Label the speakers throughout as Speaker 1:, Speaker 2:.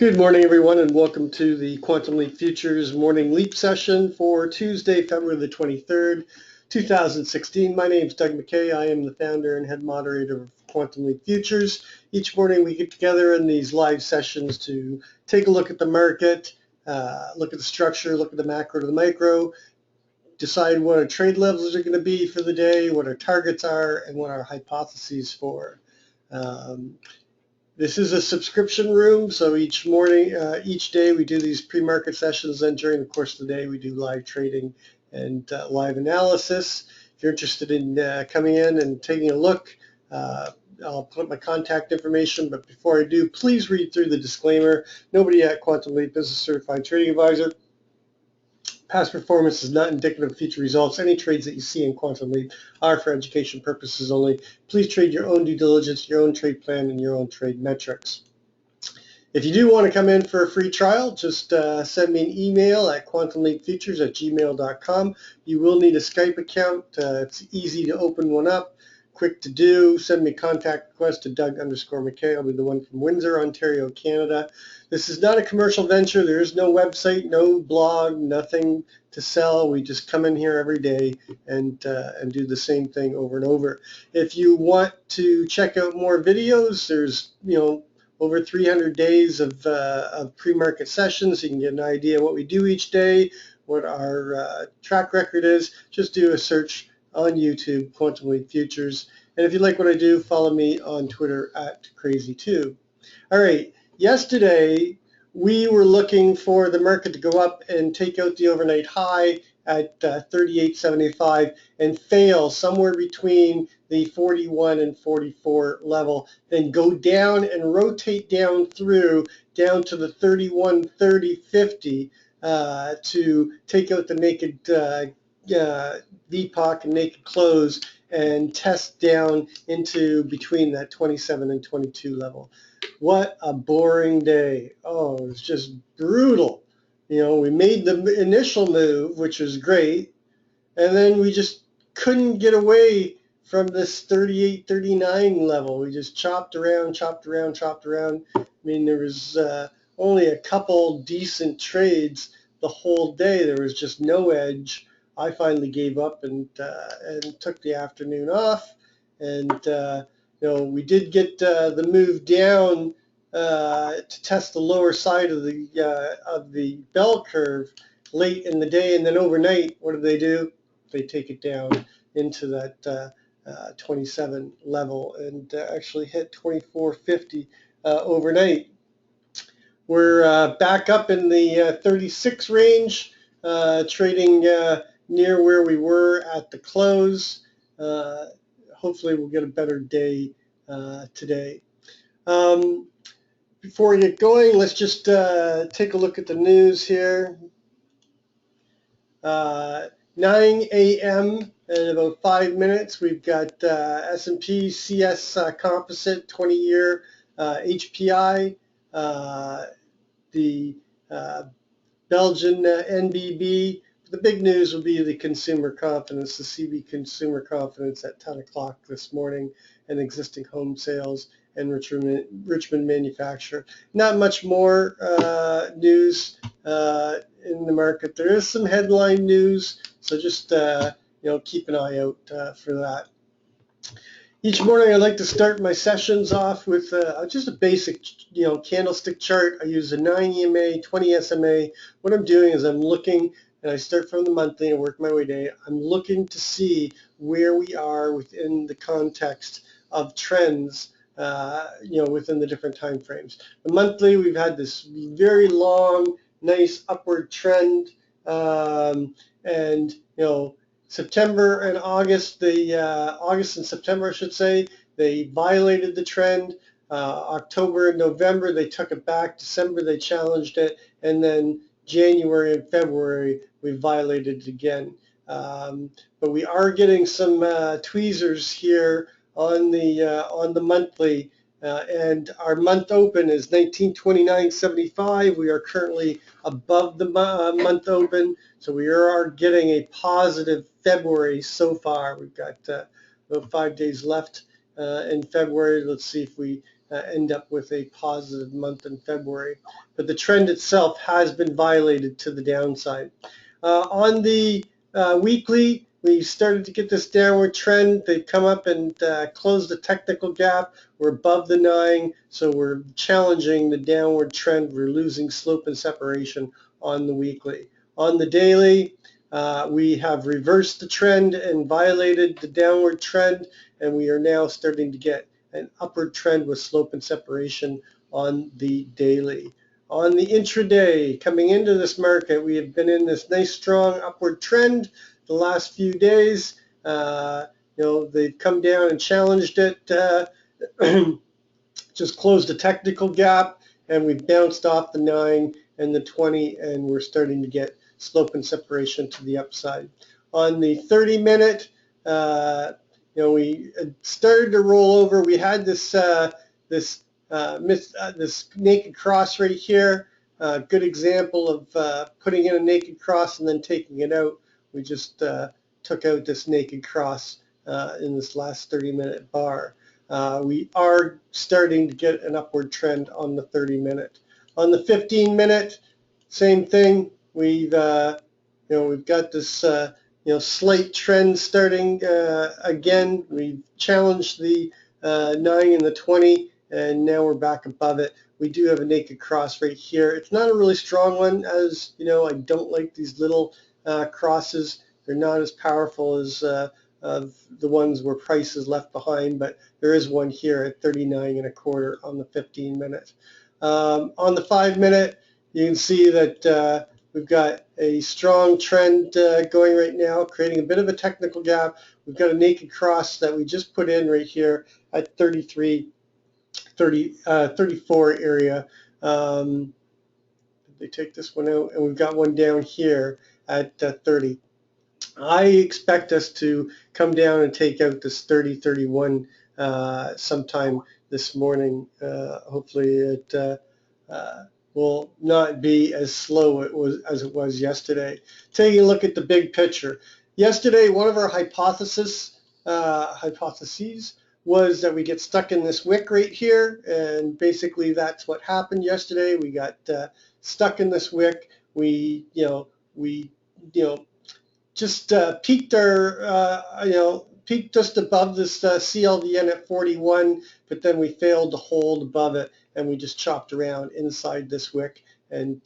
Speaker 1: Good morning, everyone, and welcome to the Quantum Leap Futures Morning Leap session for Tuesday, February the 23rd, 2016. My name is Doug McKay. I am the founder and head moderator of Quantum Leap Futures. Each morning we get together in these live sessions to take a look at the market, look at the structure, look at the macro to the micro, decide what our trade levels are going to be for the day, what our targets are, and what our hypotheses for. This is a subscription room, so each morning, each day we do these pre-market sessions. Then during the course of the day, we do live trading and live analysis. If you're interested in coming in and taking a look, I'll put up my contact information. But before I do, please read through the disclaimer. Nobody at Quantum Leap is a certified trading advisor. Past performance is not indicative of future results. Any trades that you see in Quantum Leap are for education purposes only. Please trade your own due diligence, your own trade plan, and your own trade metrics. If you do want to come in for a free trial, just send me an email at quantumleapfutures@gmail.com. You will need a Skype account. It's easy to open one up, quick to do. Send me a contact request to Doug_McKay. I'll be the one from Windsor, Ontario, Canada. This is not a commercial venture. There is no website, no blog, nothing to sell. We just come in here every day and do the same thing over and over. If you want to check out more videos, there's over 300 days of pre-market sessions. You can get an idea of what we do each day, what our track record is. Just do a search on YouTube, Quantum Leap Futures. And if you like what I do, follow me on Twitter at CrazyTube. All right, yesterday we were looking for the market to go up and take out the overnight high at 38.75 and fail somewhere between the 41 and 44 level, then go down and rotate down to the 31.30.50 to take out the naked VPOC and naked close and test down into between that 27 and 22 level. What a boring day. Oh, it was just brutal. We made the initial move, which was great, and then we just couldn't get away from this 38, 39 level. We just chopped around. I mean, there was only a couple decent trades the whole day. There was just no edge. I finally gave up and took the afternoon off. And we did get the move down to test the lower side of the bell curve late in the day, and then overnight, what do? They take it down into that 27 level and actually hit 24.50 overnight. We're back up in the 36 range, trading near where we were at the close. Hopefully we'll get a better day today. Before we get going, let's just take a look at the news here. 9 a.m. in about 5 minutes, we've got S&P CS Composite 20-year HPI, the Belgian NBB. The big news will be the consumer confidence, the CB consumer confidence at 10 o'clock this morning, and existing home sales and Richmond manufacturer. Not much more news in the market. There is some headline news, so just keep an eye out for that. Each morning I like to start my sessions off with just a basic candlestick chart. I use a 9 EMA, 20 SMA. What I'm doing is I'm looking, and I start from the monthly and work my way down. I'm looking to see where we are within the context of trends within the different time frames. The monthly, we've had this very long, nice upward trend, and September and August, August and September, I should say, they violated the trend. October and November, they took it back. December, they challenged it, and then January and February, we violated it again. But we are getting some tweezers here on the monthly, and our month open is 1929.75. We are currently above the month open, so we are getting a positive February so far. We've got about 5 days left in February. Let's see if we end up with a positive month in February. But the trend itself has been violated to the downside. On the weekly, we started to get this downward trend. They've come up and closed the technical gap. We're above the 9, so we're challenging the downward trend. We're losing slope and separation on the weekly. On the daily, we have reversed the trend and violated the downward trend, and we are now starting to get an upward trend with slope and separation on the daily. On the intraday, coming into this market, we have been in this nice strong upward trend the last few days. They've come down and challenged it, just closed a technical gap, and we've bounced off the 9 and the 20, and we're starting to get slope and separation to the upside. On the 30-minute, we started to roll over. We had this this naked cross right here. Good example of putting in a naked cross and then taking it out. We just took out this naked cross in this last 30-minute bar. We are starting to get an upward trend on the 30-minute. On the 15-minute, same thing. We've got this slight trend starting again. We've challenged the 9 and the 20, and now we're back above it. We do have a naked cross right here. It's not a really strong one, as you know. I don't like these little crosses. They're not as powerful as of the ones where price is left behind, but there is one here at 39.25 on the 15-minute. On the 5-minute, you can see that we've got a strong trend going right now, creating a bit of a technical gap. We've got a naked cross that we just put in right here at 34 area. They take this one out, and we've got one down here at 30. I expect us to come down and take out this 30-31 sometime this morning. Hopefully it will not be as slow as it was yesterday. Taking a look at the big picture. Yesterday, one of our hypotheses was that we get stuck in this wick right here, and basically that's what happened yesterday. We got stuck in this wick. We just peaked just above this CLVN at 41, but then we failed to hold above it, and we just chopped around inside this wick and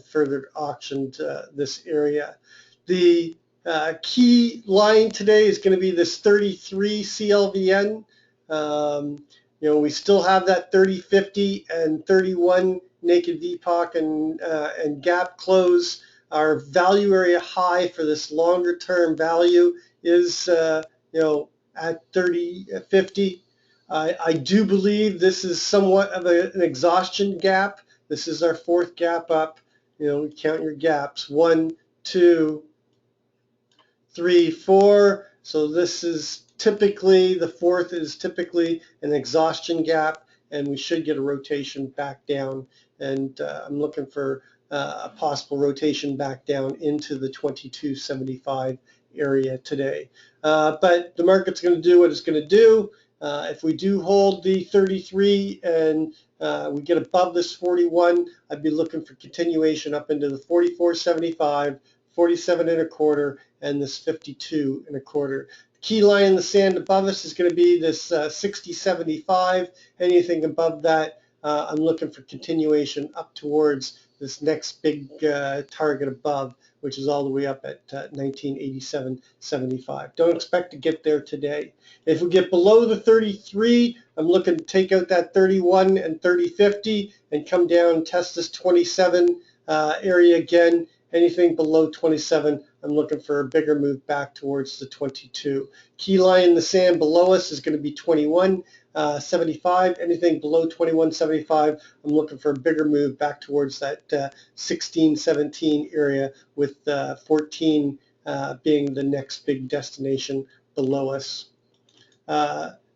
Speaker 1: further auctioned this area. The key line today is going to be this 33 CLVN. We still have that 30.50 and 31 naked VPOC and gap close. Our value area high for this longer term value is at 30.50. I do believe this is somewhat of an exhaustion gap. This is our 4th gap up. Count your gaps. 1, 2, 3, 4. So this is typically, the 4th is typically an exhaustion gap, and we should get a rotation back down. And I'm looking for a possible rotation back down into the 22.75 area today. But the market's going to do what it's going to do. If we do hold the 33 and we get above this 41, I'd be looking for continuation up into the 44.75, 47.25, and this 52.25. Key line in the sand above us is going to be this 60.75. Anything above that, I'm looking for continuation up towards this next big target above, which is all the way up at 1987.75. Don't expect to get there today. If we get below the 33, I'm looking to take out that 31 and 30.50 and come down and test this 27 area again. Anything below 27, I'm looking for a bigger move back towards the 22. Key line in the sand below us is going to be 21.75. Anything below 21.75, I'm looking for a bigger move back towards that 16.17 area, with 14 being the next big destination below us.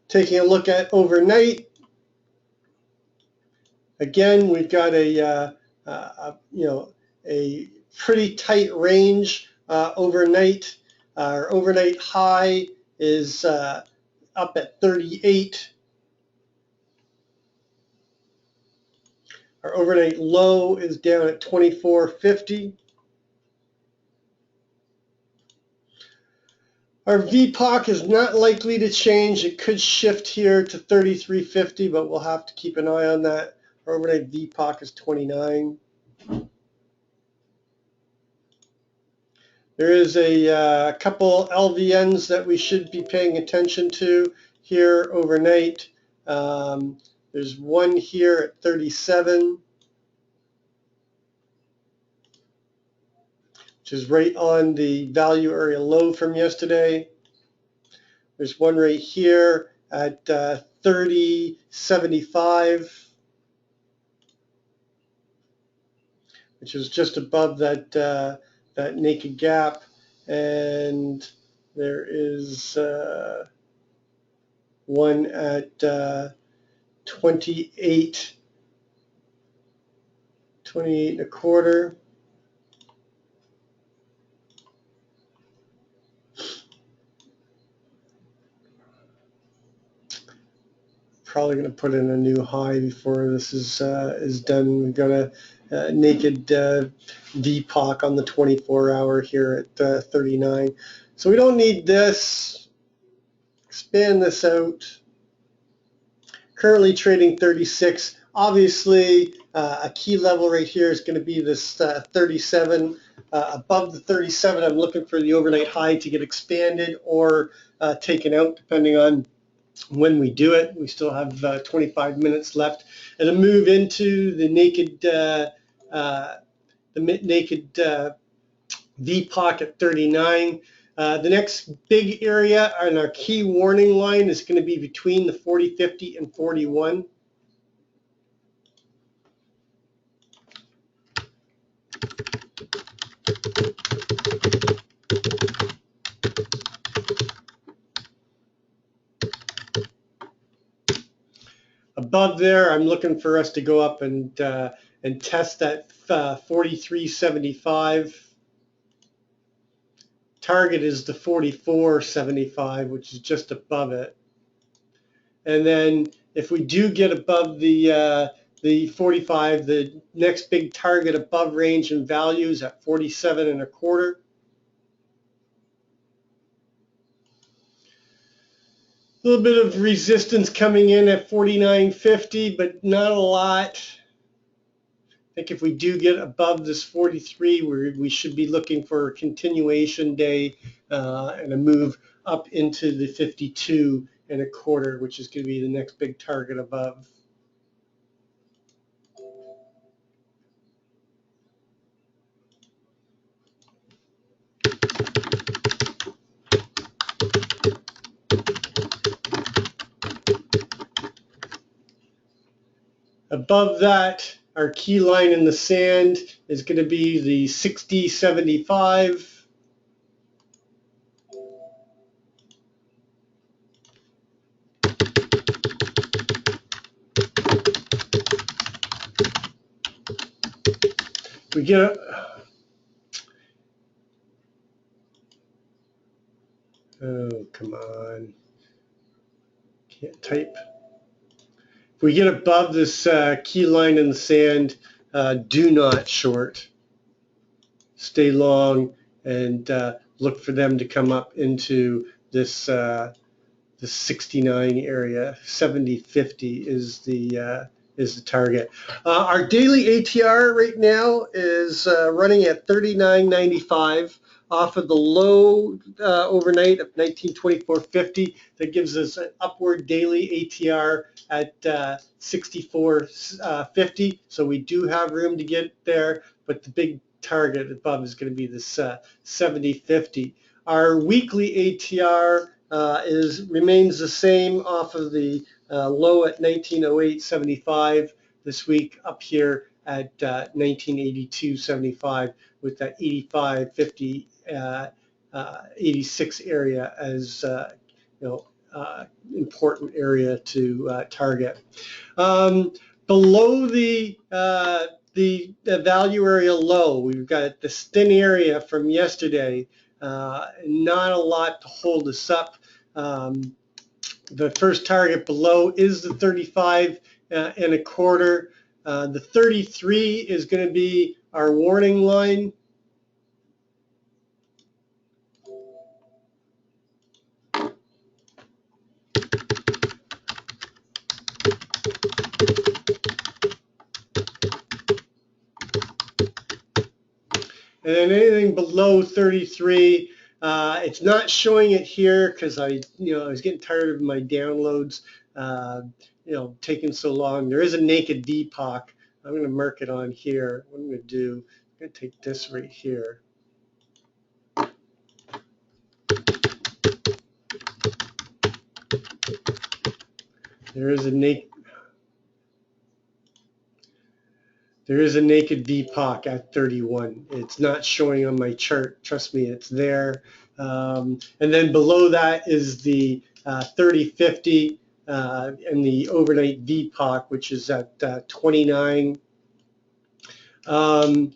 Speaker 1: Taking a look at overnight, again, we've got a pretty tight range overnight. Our overnight high is up at 38. Our overnight low is down at 24.50. Our VPOC is not likely to change. It could shift here to 33.50, but we'll have to keep an eye on that. Our overnight VPOC is 29. There is a couple LVNs that we should be paying attention to here overnight. There's one here at 37, which is right on the value area low from yesterday. There's one right here at 30.75, which is just above that that naked gap, and there is one at 28 and a quarter. Probably going to put in a new high before this is done. We've got a naked VPOC on the 24-hour here at 39. So we don't need this. Expand this out. Currently trading 36. Obviously, a key level right here is going to be this 37. Above the 37, I'm looking for the overnight high to get expanded or taken out, depending on when we do it. We still have 25 minutes left, and a move into the naked VPOC at 39. The next big area on our key warning line is going to be between the 40.50 and 41. Above there, I'm looking for us to go up and test that 43.75. Target is the 44.75, which is just above it. And then if we do get above the 45, the next big target above range and values at 47 and a quarter. A little bit of resistance coming in at 49.50, but not a lot. I think if we do get above this 43, we should be looking for a continuation day and a move up into the 52 and a quarter, which is going to be the next big target above. Above that, our key line in the sand is going to be the 60.75. We get a, oh, come on, can't type. If we get above this key line in the sand, do not short. Stay long and look for them to come up into this the 69 area. 70.50 is the target. Our daily ATR right now is running at 39.95 off of the low overnight of 1924.50. That gives us an upward daily ATR at 64.50. So we do have room to get there, but the big target above is going to be this 70.50. Our weekly ATR remains the same off of the low at 1908.75 this week, up here at 1982.75 with that 85.50 86 area as important area to target. Below the value area low, we've got this thin area from yesterday. Not a lot to hold us up. The first target below is the 35 and a quarter. The 33 is going to be our warning line. And then anything below 33, it's not showing it here because I was getting tired of my downloads, taking so long. There is a naked VPOC. I'm going to mark it on here. What I'm going to do, I'm going to take this right here. There is a naked VPOC at 31. It's not showing on my chart. Trust me, it's there. And then below that is the 3050 and the overnight VPOC, which is at 29. And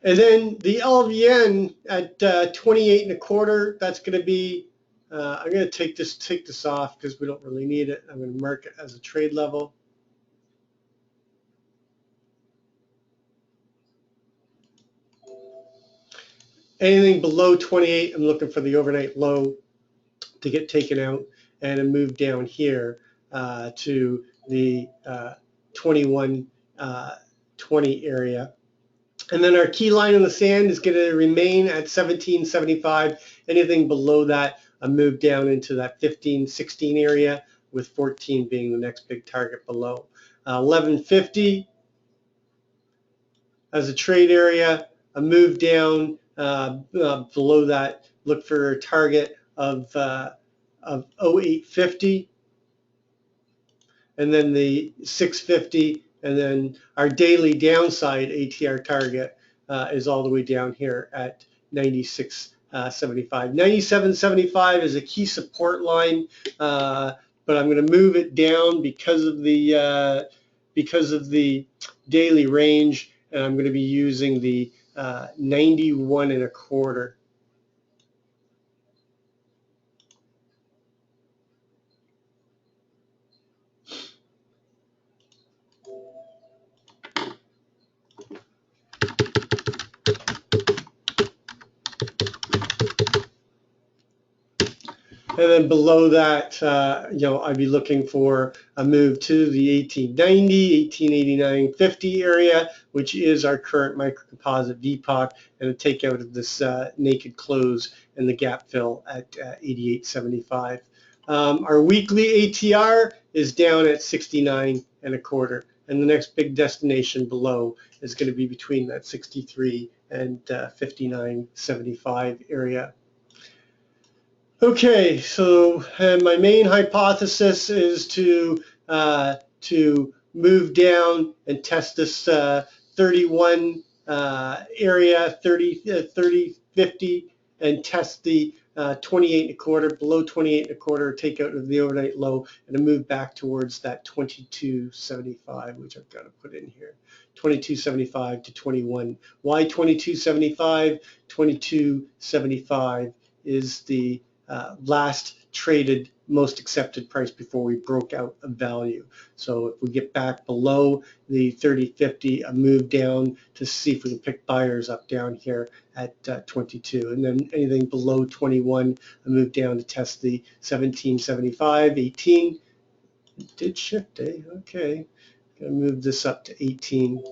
Speaker 1: then the LVN at 28.25. That's going to be. I'm going to take this off because we don't really need it. I'm going to mark it as a trade level. Anything below 28, I'm looking for the overnight low to get taken out and a move down here to the 21.20 area. And then our key line in the sand is going to remain at 17.75. Anything below that, a move down into that 15.16 area, with 14 being the next big target below. 11.50 as a trade area, a move down below that. Look for a target of 0850, and then the 650, and then our daily downside ATR target is all the way down here at 96.75. 97.75 is a key support line, but I'm going to move it down because of the daily range, and I'm going to be using the 91.25. And then below that, I'd be looking for a move to the 1890, 1889, 50 area, which is our current microcomposite VPOC, and a takeout of this naked close and the gap fill at 88.75. Our weekly ATR is down at 69.25, and the next big destination below is going to be between that 63 and 59.75 area. Okay, so my main hypothesis is to move down and test this 31 area, 30, 50, and test the 28.25, below 28.25, take out of the overnight low, and a move back towards that 22.75, which I've got to put in here. 22.75 to 21. Why 22.75? 22.75 is the last traded most accepted price before we broke out a value. So if we get back below the 30.50, a move down to see if we can pick buyers up down here at 22. And then anything below 21, a move down to test the 17.75, 18. It did shift, eh? Okay. Gonna move this up to 18.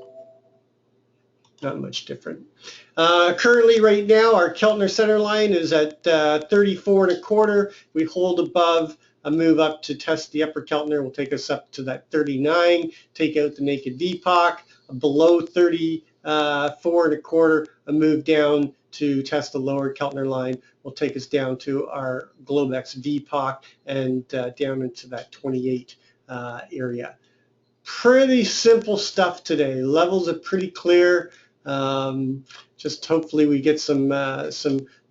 Speaker 1: Not much different. Currently, right now, our Keltner center line is at 34.25. We hold above, a move up to test the upper Keltner will take us up to that 39. Take out the naked VPOC. Below 34.25, a move down to test the lower Keltner line will take us down to our Globex VPOC and down into that 28 area. Pretty simple stuff today. Levels are pretty clear. Just hopefully we get some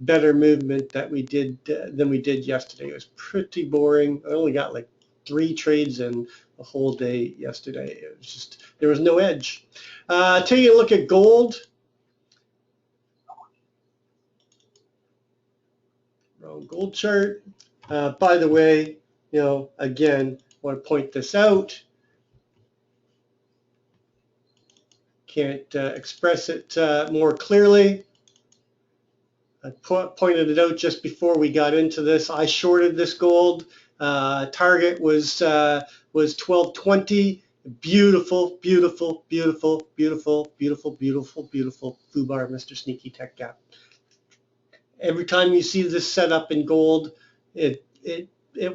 Speaker 1: better movement that we did than we did yesterday. It was pretty boring. I only got like 3 trades in the whole day yesterday. It was just, there was no edge. Taking a look at gold. Wrong gold chart. By the way, again, I want to point this out. can't express it more clearly. I pointed it out just before we got into this. I shorted this gold. Target was 1220. Beautiful, beautiful, beautiful, beautiful, beautiful, beautiful, beautiful foo bar, Mr. Sneaky Tech Gap. Every time you see this set up in gold, it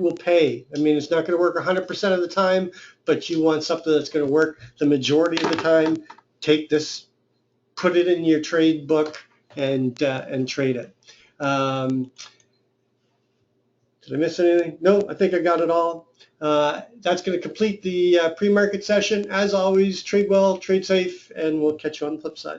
Speaker 1: will pay. I mean, it's not going to work 100% of the time, but you want something that's going to work the majority of the time. Take this, put it in your trade book, and trade it. Did I miss anything? No, I think I got it all. That's going to complete the pre-market session. As always, trade well, trade safe, and we'll catch you on the flip side.